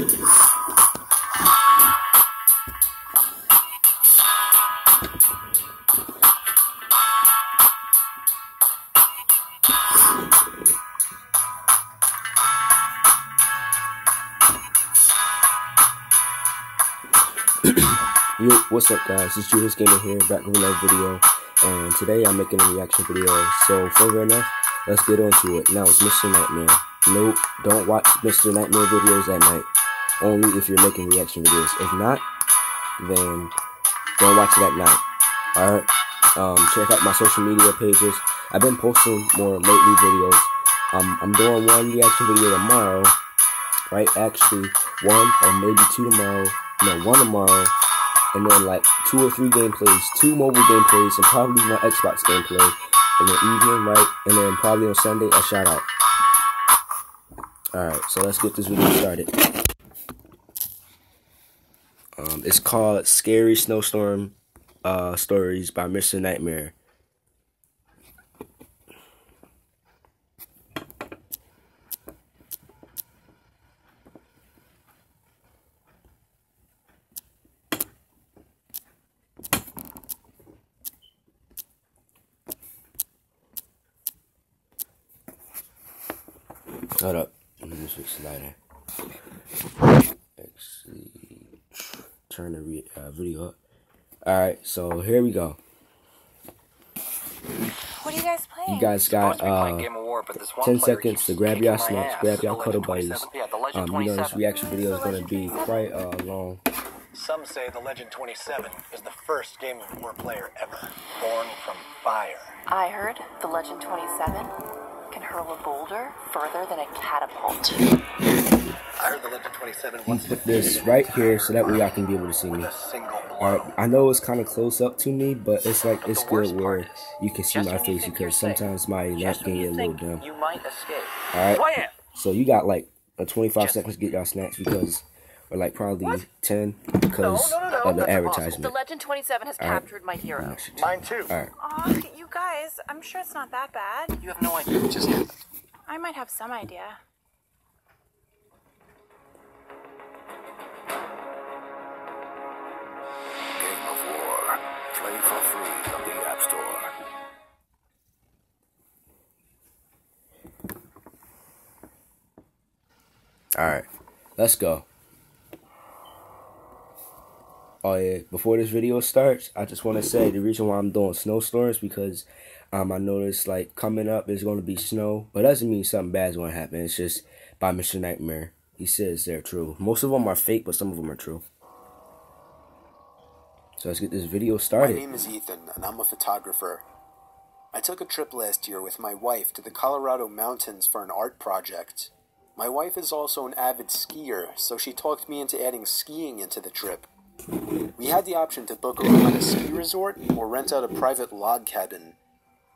Yo, what's up guys, it's JuderzGaming here, back with another video, and today I'm making a reaction video. So further enough, let's get on to it. Now it's Mr. Nightmare. Nope, don't watch Mr. Nightmare videos at night, only if you're making reaction videos. If not, then don't watch it at night. Alright, check out my social media pages. I've been posting more lately videos. I'm doing one reaction video tomorrow, right? Actually, one or maybe two tomorrow. No, one tomorrow. And then like 2 or 3 gameplays, 2 mobile gameplays, and probably one Xbox gameplay in the evening, right? And then probably on Sunday, a shout out. Alright, so let's get this video started. It's called Scary Snowstorm Stories by Mr. Nightmare. Hold up, let me switch the lighter. Actually, turn the video up. Alright, so here we go. What are you guys playing? You guys got 10 seconds to grab y'all snacks, grab y'all cuddle buddies. You know this reaction video is going to be quite long. Some say the Legend 27 is the first Game of War player ever, born from fire. I heard the Legend 27 can hurl a boulder further than a catapult. I heard the Legend 27 wants to put this right here so that way y'all can be able to see me. Alright, I know it's kind of close up to me, but it's like it's good where you can see my face because sometimes my neck can get a little dim. Alright, so you got like a 25 seconds to get y'all snacks because, or like probably 10 because of the advertisement. The Legend 27 has captured my hero. Mine too. Alright. Aw, you guys, I'm sure it's not that bad. You have no idea what just happened. I might have some idea. Game of War. Play for free on the App Store. Alright, let's go. Oh yeah, before this video starts, I just want to say the reason why I'm doing snowstorms because I noticed like coming up is going to be snow, but it doesn't mean something bad is going to happen. It's just by Mr. Nightmare. He says they're true. Most of them are fake, but some of them are true. So let's get this video started. My name is Ethan, and I'm a photographer. I took a trip last year with my wife to the Colorado mountains for an art project. My wife is also an avid skier, so she talked me into adding skiing into the trip. We had the option to book a room at a ski resort or rent out a private log cabin.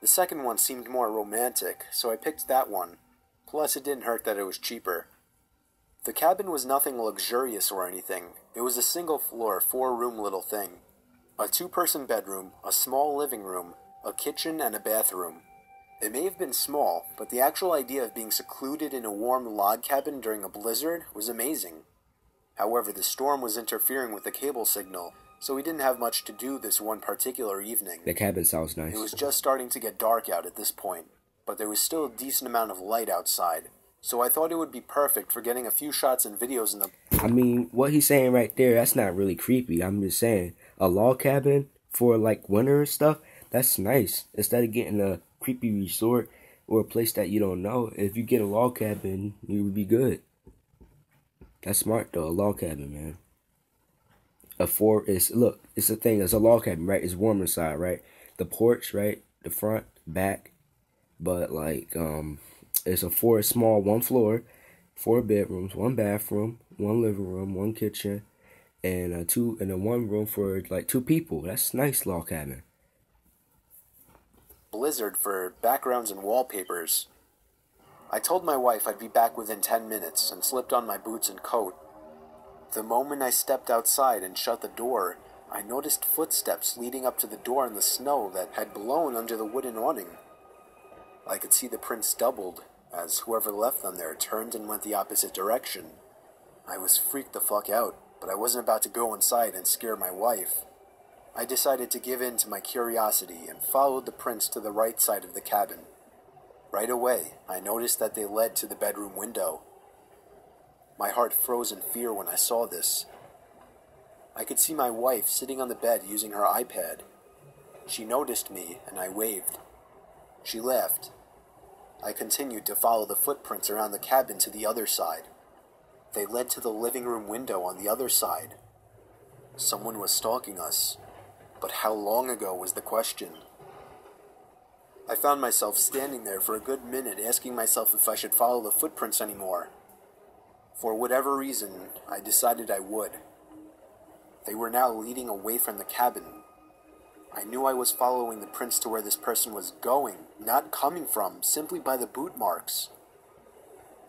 The second one seemed more romantic, so I picked that one. Plus, it didn't hurt that it was cheaper. The cabin was nothing luxurious or anything. It was a single-floor, 4-room little thing. A 2-person bedroom, a small living room, a kitchen, and a bathroom. It may have been small, but the actual idea of being secluded in a warm log cabin during a blizzard was amazing. However, the storm was interfering with the cable signal, so we didn't have much to do this one particular evening. The cabin sounds nice. It was just starting to get dark out at this point, but there was still a decent amount of light outside, so I thought it would be perfect for getting a few shots and videos in the... I mean, what he's saying right there, that's not really creepy. I'm just saying, a log cabin for like winter and stuff, that's nice. Instead of getting a creepy resort or a place that you don't know, if you get a log cabin, you would be good. That's smart though, a log cabin, man. Look, it's the thing, it's a log cabin, right? It's warm inside, right? The porch, right? The front, back. But like, it's a small 1 floor, 4 bedrooms, 1 bathroom, 1 living room, 1 kitchen, and a 1 room for like 2 people. That's nice log cabin. Blizzard for backgrounds and wallpapers. I told my wife I'd be back within 10 minutes and slipped on my boots and coat. The moment I stepped outside and shut the door, I noticed footsteps leading up to the door in the snow that had blown under the wooden awning. I could see the prints doubled, as whoever left them there turned and went the opposite direction. I was freaked the fuck out, but I wasn't about to go inside and scare my wife. I decided to give in to my curiosity and followed the prints to the right side of the cabin. Right away, I noticed that they led to the bedroom window. My heart froze in fear when I saw this. I could see my wife sitting on the bed using her iPad. She noticed me, and I waved. She laughed. I continued to follow the footprints around the cabin to the other side. They led to the living room window on the other side. Someone was stalking us, but how long ago was the question? I found myself standing there for a good minute asking myself if I should follow the footprints anymore. For whatever reason, I decided I would. They were now leading away from the cabin. I knew I was following the prints to where this person was going, not coming from, simply by the boot marks.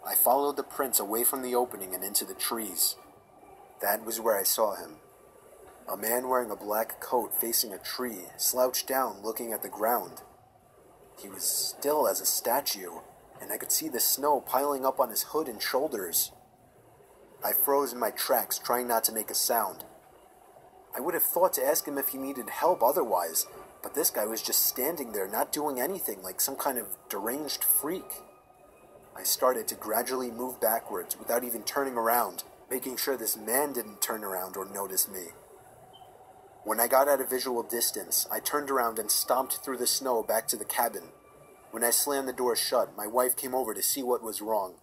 I followed the prints away from the opening and into the trees. That was where I saw him. A man wearing a black coat facing a tree, slouched down looking at the ground. He was still as a statue, and I could see the snow piling up on his hood and shoulders. I froze in my tracks, trying not to make a sound. I would have thought to ask him if he needed help otherwise, but this guy was just standing there, not doing anything, like some kind of deranged freak. I started to gradually move backwards without even turning around, making sure this man didn't turn around or notice me. When I got at a visual distance, I turned around and stomped through the snow back to the cabin. When I slammed the door shut, my wife came over to see what was wrong.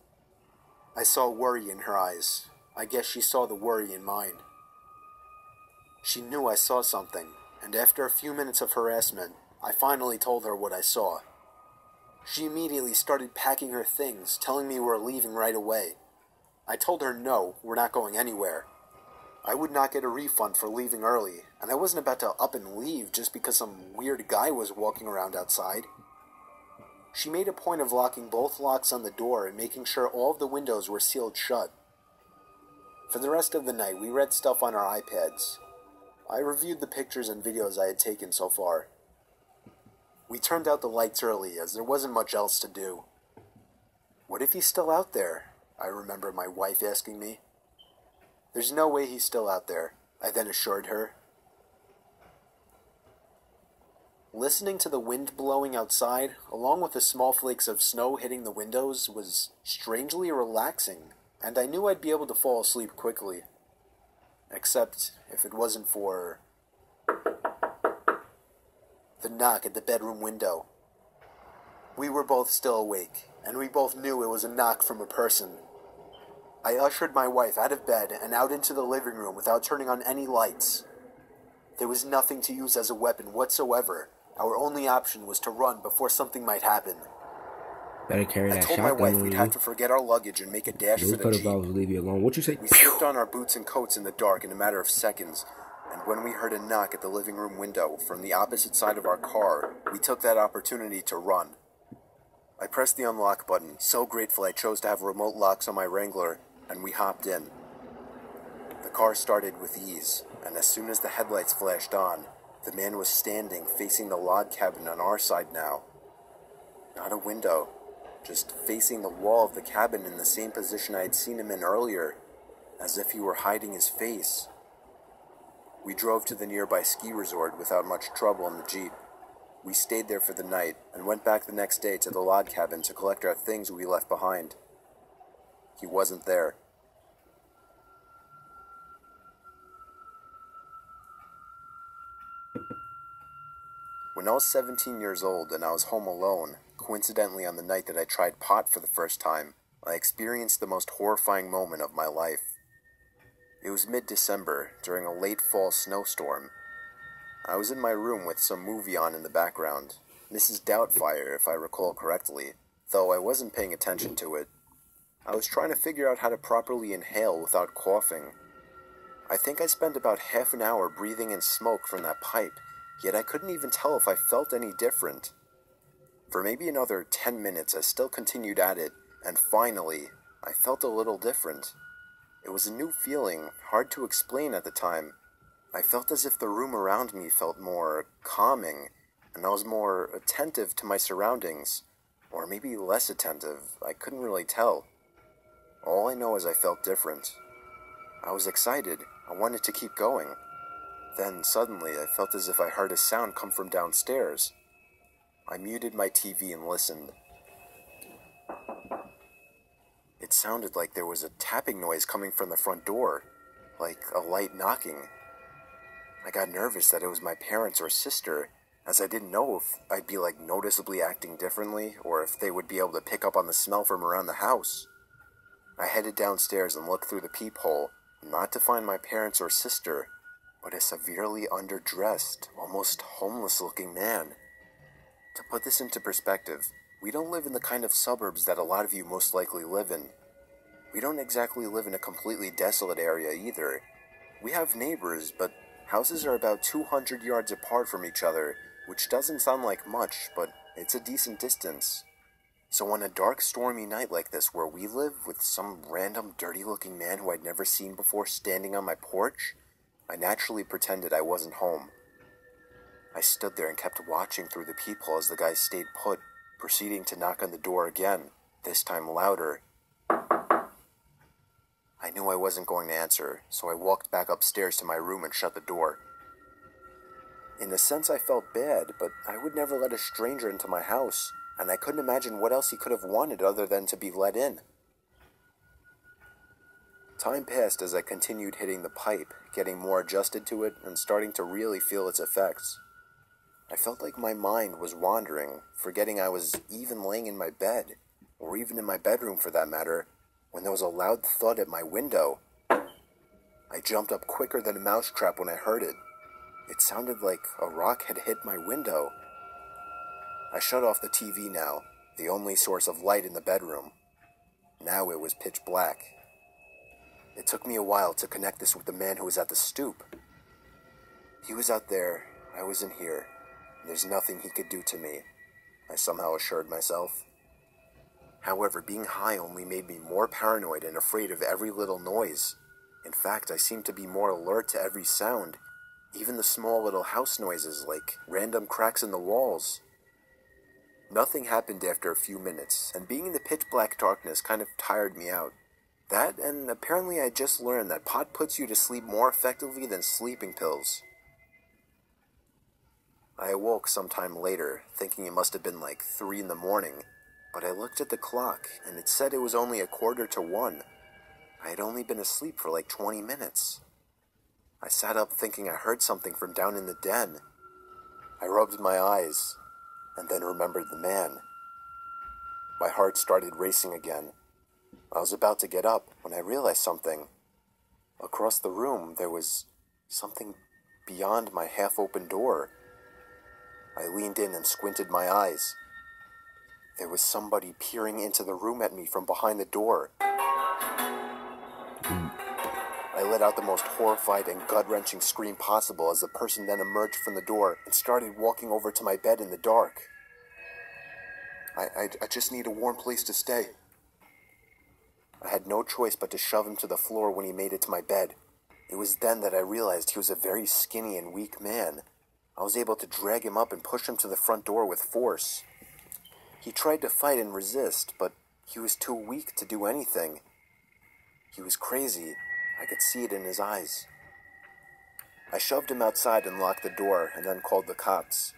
I saw worry in her eyes. I guess she saw the worry in mine. She knew I saw something, and after a few minutes of harassment, I finally told her what I saw. She immediately started packing her things, telling me we're leaving right away. I told her no, we're not going anywhere. I would not get a refund for leaving early, and I wasn't about to up and leave just because some weird guy was walking around outside. She made a point of locking both locks on the door and making sure all of the windows were sealed shut. For the rest of the night, we read stuff on our iPads. I reviewed the pictures and videos I had taken so far. We turned out the lights early, as there wasn't much else to do. What if he's still out there? I remember my wife asking me. There's no way he's still out there, I then assured her. Listening to the wind blowing outside, along with the small flakes of snow hitting the windows, was strangely relaxing, and I knew I'd be able to fall asleep quickly. Except if it wasn't for the knock at the bedroom window. We were both still awake, and we both knew it was a knock from a person. I ushered my wife out of bed and out into the living room without turning on any lights. There was nothing to use as a weapon whatsoever. Our only option was to run before something might happen. Better carry that shotgun. I told my wife we'd have to forget our luggage and make a dash for the Jeep. Leave you alone. What you say? We slipped on our boots and coats in the dark in a matter of seconds, and when we heard a knock at the living room window from the opposite side of our car, we took that opportunity to run. I pressed the unlock button, so grateful I chose to have remote locks on my Wrangler, and we hopped in. The car started with ease, and as soon as the headlights flashed on, the man was standing facing the log cabin on our side now. Not a window, just facing the wall of the cabin in the same position I had seen him in earlier, as if he were hiding his face. We drove to the nearby ski resort without much trouble in the Jeep. We stayed there for the night and went back the next day to the log cabin to collect our things we left behind. He wasn't there. When I was 17 years old and I was home alone, coincidentally on the night that I tried pot for the first time, I experienced the most horrifying moment of my life. It was mid-December, during a late fall snowstorm. I was in my room with some movie on in the background, Mrs. Doubtfire if I recall correctly, though I wasn't paying attention to it. I was trying to figure out how to properly inhale without coughing. I think I spent about half an hour breathing in smoke from that pipe, yet I couldn't even tell if I felt any different. For maybe another 10 minutes I still continued at it, and finally, I felt a little different. It was a new feeling, hard to explain at the time. I felt as if the room around me felt more calming, and I was more attentive to my surroundings, or maybe less attentive, I couldn't really tell. All I know is I felt different. I was excited. I wanted to keep going. Then, suddenly, I felt as if I heard a sound come from downstairs. I muted my TV and listened. It sounded like there was a tapping noise coming from the front door, like a light knocking. I got nervous that it was my parents or sister, as I didn't know if I'd be noticeably acting differently, or if they would be able to pick up on the smell from around the house. I headed downstairs and looked through the peephole, not to find my parents or sister, but a severely underdressed, almost homeless-looking man. To put this into perspective, we don't live in the kind of suburbs that a lot of you most likely live in. We don't exactly live in a completely desolate area either. We have neighbors, but houses are about 200 yards apart from each other, which doesn't sound like much, but it's a decent distance. So on a dark, stormy night like this where we live, with some random, dirty-looking man who I'd never seen before standing on my porch, I naturally pretended I wasn't home. I stood there and kept watching through the peephole as the guy stayed put, proceeding to knock on the door again, this time louder. I knew I wasn't going to answer, so I walked back upstairs to my room and shut the door. In a sense, I felt bad, but I would never let a stranger into my house, and I couldn't imagine what else he could have wanted other than to be let in. Time passed as I continued hitting the pipe, getting more adjusted to it, and starting to really feel its effects. I felt like my mind was wandering, forgetting I was even laying in my bed, or even in my bedroom for that matter, when there was a loud thud at my window. I jumped up quicker than a mousetrap when I heard it. It sounded like a rock had hit my window. I shut off the TV now, the only source of light in the bedroom. Now it was pitch black. It took me a while to connect this with the man who was at the stoop. He was out there, I was in here. There's nothing he could do to me, I somehow assured myself. However, being high only made me more paranoid and afraid of every little noise. In fact, I seemed to be more alert to every sound, even the small little house noises like random cracks in the walls. Nothing happened after a few minutes, and being in the pitch-black darkness kind of tired me out. That, and apparently I just learned that pot puts you to sleep more effectively than sleeping pills. I awoke sometime later, thinking it must have been 3 in the morning, but I looked at the clock, and it said it was only 1:45. I had only been asleep for 20 minutes. I sat up thinking I heard something from down in the den. I rubbed my eyes, and then remembered the man. My heart started racing again. I was about to get up when I realized something. Across the room, there was something beyond my half-open door. I leaned in and squinted my eyes. There was somebody peering into the room at me from behind the door. I let out the most horrified and gut-wrenching scream possible as the person then emerged from the door and started walking over to my bed in the dark. I just need a warm place to stay. I had no choice but to shove him to the floor when he made it to my bed. It was then that I realized he was a very skinny and weak man. I was able to drag him up and push him to the front door with force. He tried to fight and resist, but he was too weak to do anything. He was crazy. I could see it in his eyes. I shoved him outside and locked the door, and then called the cops.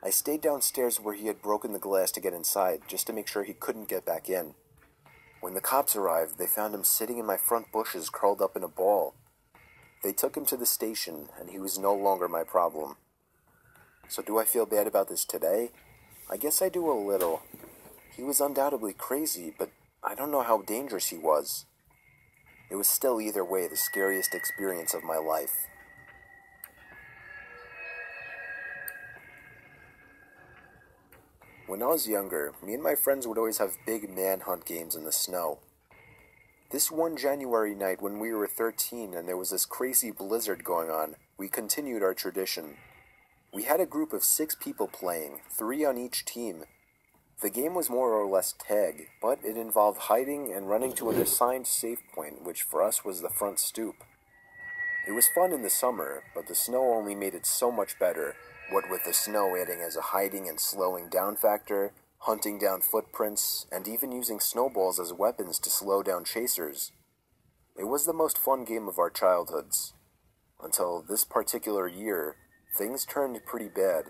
I stayed downstairs where he had broken the glass to get inside, just to make sure he couldn't get back in. When the cops arrived, they found him sitting in my front bushes, curled up in a ball. They took him to the station, and he was no longer my problem. So do I feel bad about this today? I guess I do a little. He was undoubtedly crazy, but I don't know how dangerous he was. It was still either way the scariest experience of my life. When I was younger, me and my friends would always have big manhunt games in the snow. This one January night when we were 13 and there was this crazy blizzard going on, we continued our tradition. We had a group of 6 people playing, 3 on each team. The game was more or less tag, but it involved hiding and running to an assigned safe point, which for us was the front stoop. It was fun in the summer, but the snow only made it so much better, what with the snow adding as a hiding and slowing down factor, hunting down footprints, and even using snowballs as weapons to slow down chasers. It was the most fun game of our childhoods. Until this particular year, things turned pretty bad.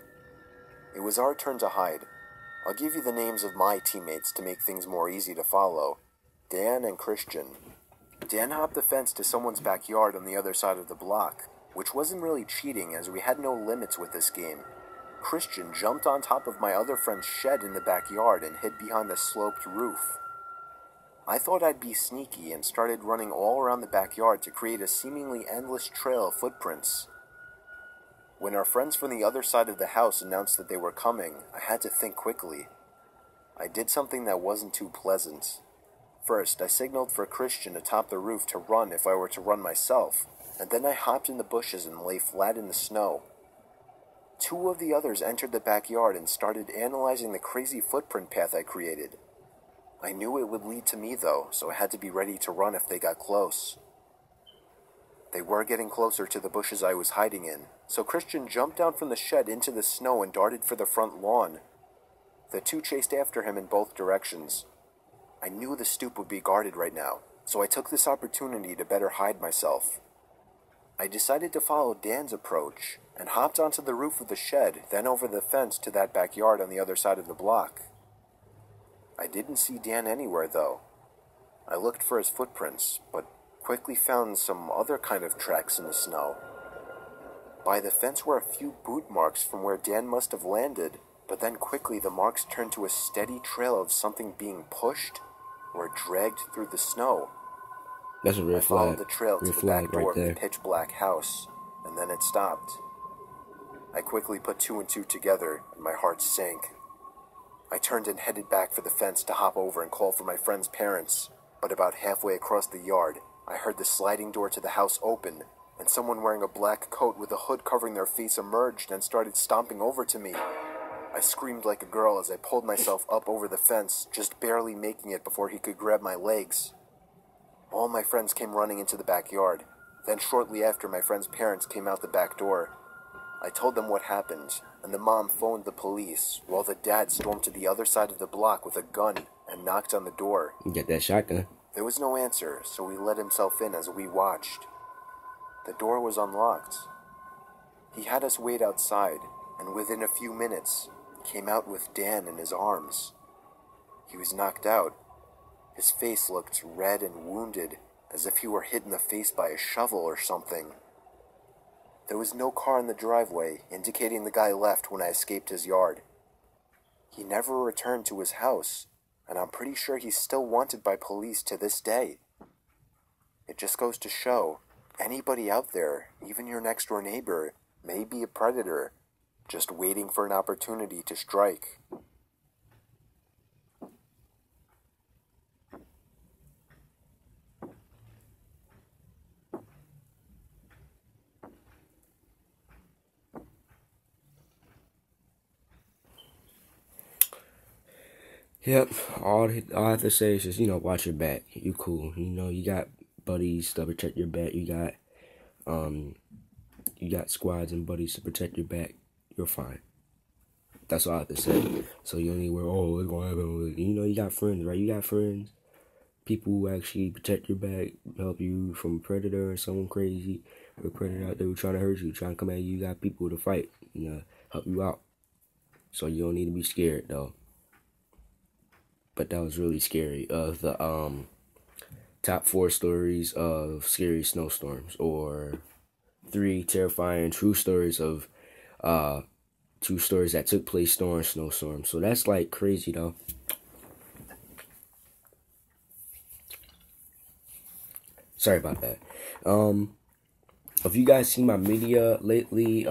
It was our turn to hide. I'll give you the names of my teammates to make things more easy to follow. Dan and Christian. Dan hopped the fence to someone's backyard on the other side of the block, which wasn't really cheating as we had no limits with this game. Christian jumped on top of my other friend's shed in the backyard and hid behind the sloped roof. I thought I'd be sneaky and started running all around the backyard to create a seemingly endless trail of footprints. When our friends from the other side of the house announced that they were coming, I had to think quickly. I did something that wasn't too pleasant. First, I signaled for Christian atop the roof to run if I were to run myself, and then I hopped in the bushes and lay flat in the snow. Two of the others entered the backyard and started analyzing the crazy footprint path I created. I knew it would lead to me though, so I had to be ready to run if they got close. They were getting closer to the bushes I was hiding in, so Christian jumped down from the shed into the snow and darted for the front lawn. The two chased after him in both directions. I knew the stoop would be guarded right now, so I took this opportunity to better hide myself. I decided to follow Dan's approach and hopped onto the roof of the shed, then over the fence to that backyard on the other side of the block. I didn't see Dan anywhere though. I looked for his footprints, but quickly found some other kind of tracks in the snow. By the fence were a few boot marks from where Dan must have landed, but then quickly the marks turned to a steady trail of something being pushed or dragged through the snow. That's a red flag. I followed the trail to the back door right there. of the pitch black house, and then it stopped. I quickly put two and two together, and my heart sank. I turned and headed back for the fence to hop over and call for my friend's parents, but about halfway across the yard, I heard the sliding door to the house open, and someone wearing a black coat with a hood covering their face emerged and started stomping over to me. I screamed like a girl as I pulled myself up over the fence, just barely making it before he could grab my legs. All my friends came running into the backyard. Then shortly after, my friend's parents came out the back door. I told them what happened, and the mom phoned the police, while the dad stormed to the other side of the block with a gun and knocked on the door. Get that shotgun. There was no answer, so he let himself in as we watched. The door was unlocked. He had us wait outside, and within a few minutes, came out with Dan in his arms. He was knocked out. His face looked red and wounded, as if he were hit in the face by a shovel or something. There was no car in the driveway, indicating the guy left when I escaped his yard. He never returned to his house, and I'm pretty sure he's still wanted by police to this day. It just goes to show, anybody out there, even your next door neighbor, may be a predator, just waiting for an opportunity to strike. Yep, all I have to say is just, watch your back. You cool. You got buddies to protect your back. You got squads and buddies to protect your back. You're fine. That's all I have to say. So you don't need to worry, what's going to happen? You got friends, right? You got friends. People who actually protect your back, help you from a predator or someone crazy. Or a predator out there who's trying to hurt you, trying to come at you. You got people to fight, help you out. So you don't need to be scared, though. But that was really scary. Of the top 4 stories of Scary Snowstorms, or 3 terrifying true stories of true stories that took place during snowstorms. So that's like crazy though. Sorry about that. If you guys see my media lately,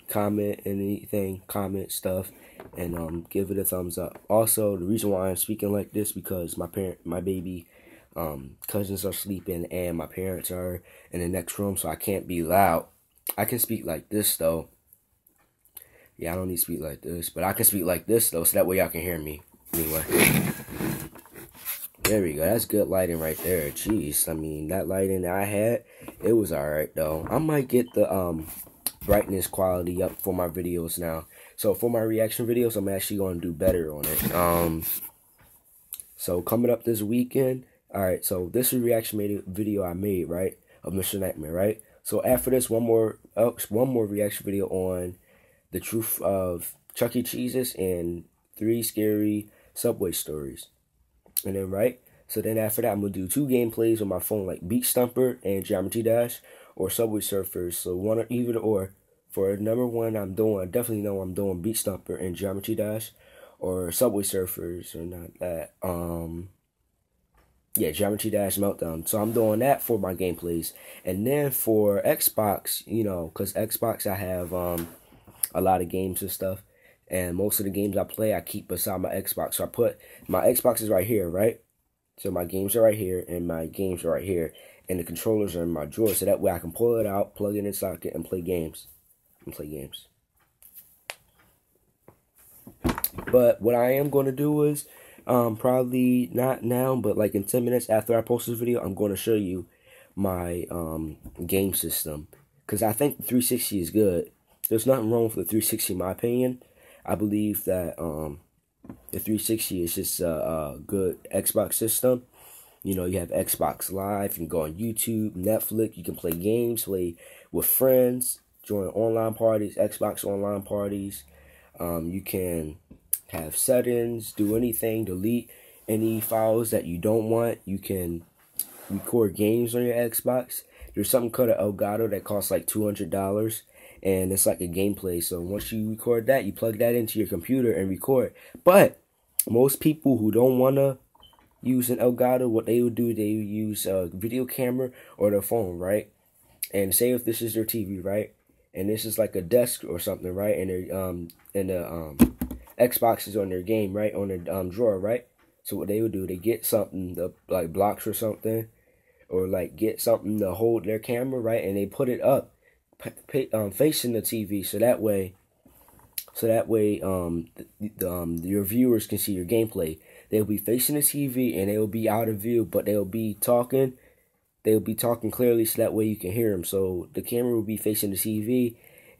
comment anything, comment stuff, and give it a thumbs up. Also, the reason why I'm speaking like this because my baby cousins are sleeping and my parents are in the next room, so I can't be loud. I can speak like this though. Yeah, I don't need to speak like this, but I can speak like this though, so that way y'all can hear me. Anyway, there we go. That's good lighting right there. Jeez, I mean, that lighting that I had, it was alright though. I might get the brightness quality up for my videos now. So for my reaction videos, I'm actually going to do better on it. So coming up this weekend, Alright, so this is a reaction video I made, right? Of Mr. Nightmare, right? So after this, one more reaction video on the truth of Chuck E. Cheese's and 3 scary subway stories. And then, right? So then after that, I'm going to do 2 gameplays on my phone, like Beat Stumper and Geometry Dash, or Subway Surfers. So one or either or. For number 1, I definitely know I'm doing Beat Stumper and Geometry Dash, or Subway Surfers, or not that. Yeah, Geometry Dash Meltdown. So I'm doing that for my gameplays. And then for Xbox, you know, because Xbox I have a lot of games and stuff. And most of the games I play, I keep beside my Xbox. So I put, my Xbox is right here, right? So my games are right here, and my games are right here. And the controllers are in my drawer. So that way I can pull it out, plug it in the socket, and play games. But what I am going to do is, probably not now, but like in 10 minutes after I post this video, I'm going to show you my game system. Because I think the 360 is good. There's nothing wrong with the 360 in my opinion. I believe that the 360 is just a good Xbox system. You know, you have Xbox Live, you can go on YouTube, Netflix, you can play games, play with friends, join online parties, Xbox online parties. You can have settings, do anything, delete any files that you don't want. You can record games on your Xbox. There's something called an Elgato that costs like $200, and it's like a gameplay. So once you record that, you plug that into your computer and record. But most people who don't want to use an Elgato, what they would do, they would use a video camera or their phone, right? And say if this is their TV, right? And this is like a desk or something, right? And the Xbox is on their game, right? On their drawer, right? So what they would do, they get something like blocks or something, or like get something to hold their camera, right? And they put it up, facing the TV, so that way, your viewers can see your gameplay. They'll be facing the TV and they will be out of view, but they'll be talking. They'll be talking clearly, so that way you can hear them. So the camera will be facing the TV,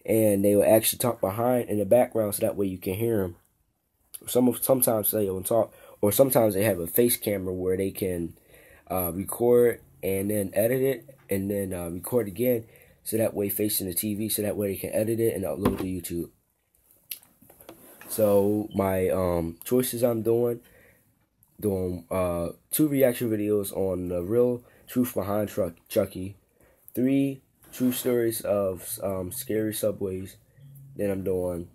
and they will actually talk behind in the background, so that way you can hear them. Sometimes they will talk, or sometimes they have a face camera where they can record and then edit it, and then record again, so that way facing the TV, so that way they can edit it and upload to YouTube. So my choices I'm doing 2 reaction videos on the real truth behind Chucky, 3 true stories of scary subways. Then I'm doing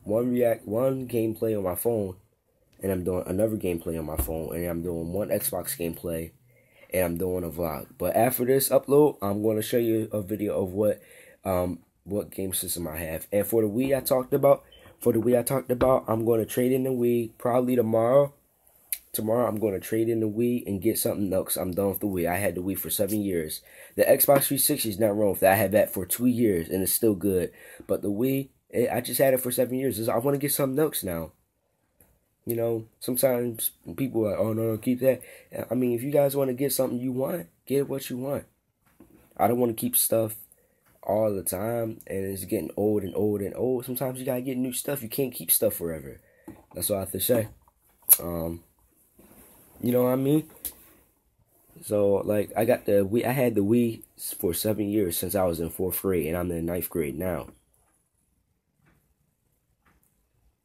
one gameplay on my phone, and I'm doing another gameplay on my phone, and I'm doing 1 Xbox gameplay, and I'm doing a vlog. But after this upload, I'm going to show you a video of what game system I have. And for the Wii I talked about, I'm going to trade in the Wii probably tomorrow. Tomorrow I'm going to trade in the Wii and get something else. I'm done with the Wii. I had the Wii for 7 years. The Xbox 360 is not wrong with that. I had that for 2 years and it's still good. But the Wii, I just had it for 7 years. I want to get something else now. You know, sometimes people are like, oh no, keep that. I mean, if you guys want to get something you want, get what you want. I don't want to keep stuff all the time, and it's getting old and old and old. Sometimes you gotta get new stuff. You can't keep stuff forever. That's all I have to say. You know what I mean? So, like, I got the Wii. I had the Wii for 7 years since I was in 4th grade, and I'm in 9th grade now.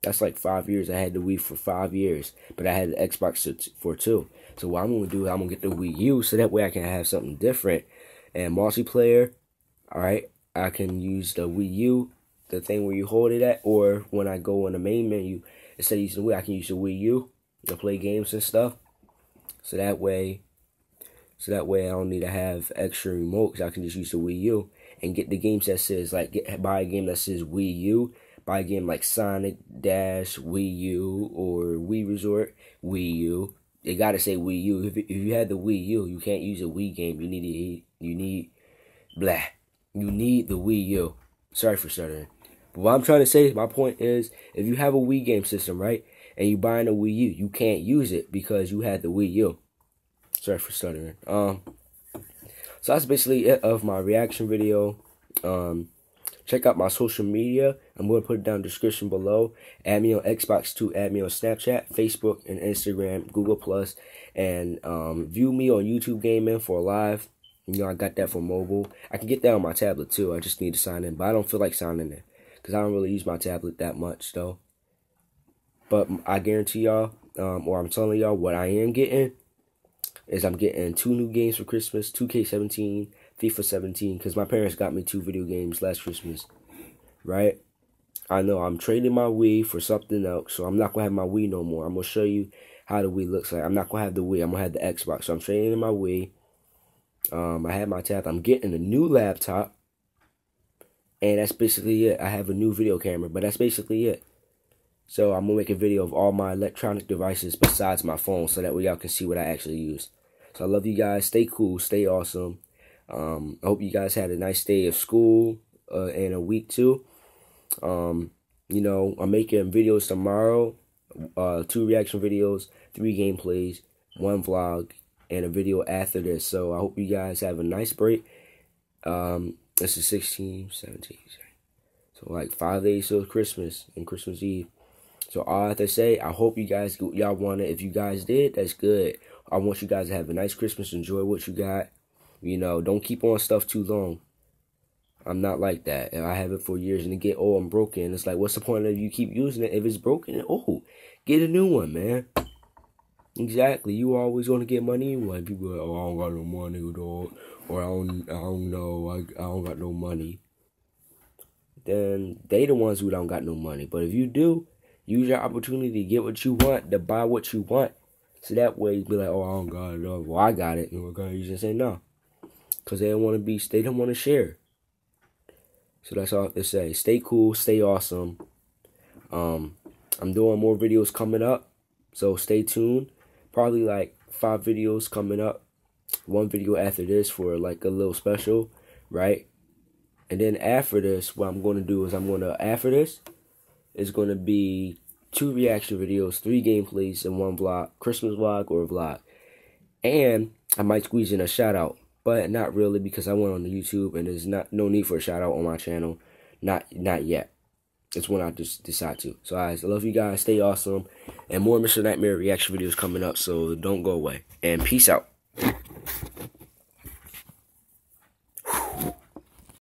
That's like 5 years. I had the Wii for 5 years, but I had the Xbox for 2. So what I'm gonna do is I'm gonna get the Wii U, so that way I can have something different and multiplayer. All right, I can use the Wii U, the thing where you hold it at, or when I go in the main menu, instead of using the Wii, I can use the Wii U to play games and stuff. So that way I don't need to have extra remotes. I can just use the Wii U and get the games that says, like, buy a game that says Wii U, buy a game like Sonic Dash Wii U or Wii Resort Wii U. They gotta say Wii U. If you had the Wii U, you can't use a Wii game. You need the Wii U. Sorry for stuttering. But what I'm trying to say, my point is, if you have a Wii game system, right, and you buying a Wii U, you can't use it because you had the Wii U. Sorry for stuttering. So that's basically it of my reaction video. Check out my social media. I'm going to put it down in the description below. Add me on Xbox 2, add me on Snapchat, Facebook, and Instagram, Google+. And view me on YouTube Gaming for live. You know, I got that for mobile. I can get that on my tablet too. I just need to sign in. But I don't feel like signing in because I don't really use my tablet that much though. But I guarantee y'all, or I'm telling y'all what I am getting is I'm getting 2 new games for Christmas, 2K17, FIFA 17, because my parents got me 2 video games last Christmas, right? I know I'm trading my Wii for something else, so I'm not going to have my Wii no more. I'm going to show you how the Wii looks like. I'm not going to have the Wii, I'm going to have the Xbox, so I'm trading in my Wii. I have my tablet. I'm getting a new laptop, and that's basically it. I have a new video camera, but that's basically it. So I'm going to make a video of all my electronic devices besides my phone so that way y'all can see what I actually use. So I love you guys. Stay cool. Stay awesome. I hope you guys had a nice day of school and a week too. You know, I'm making videos tomorrow. 2 reaction videos, 3 gameplays, 1 vlog, and a video after this. So I hope you guys have a nice break. This is 16, 17. So like 5 days till Christmas and Christmas Eve. So all I have to say, I hope you guys, y'all want it. If you guys did, that's good. I want you guys to have a nice Christmas. Enjoy what you got. You know, don't keep on stuff too long. I'm not like that. And I have it for years and it get old and broken. It's like, what's the point of you keep using it if it's broken? Oh, get a new one, man. Exactly. You always want to get money. When people are like, oh, I don't got no money, dog. Or I don't know. I don't got no money. Then they the ones who don't got no money. But if you do, use your opportunity to get what you want, to buy what you want. So that way you be like, oh, I don't got it. Well, I got it. And you just say no. Because they don't want to share. So that's all I have to say. Stay cool. Stay awesome. I'm doing more videos coming up. So stay tuned. Probably like 5 videos coming up. 1 video after this for like a little special. Right? And then after this, what I'm going to do is after this, it's going to be 2 reaction videos, 3 gameplays, and 1 vlog, Christmas vlog or vlog. And I might squeeze in a shout out, but not really because I went on the YouTube and there's no need for a shout out on my channel. Not yet. It's when I just decide to. So guys, I love you guys. Stay awesome. And more Mr. Nightmare reaction videos coming up, so don't go away. And peace out.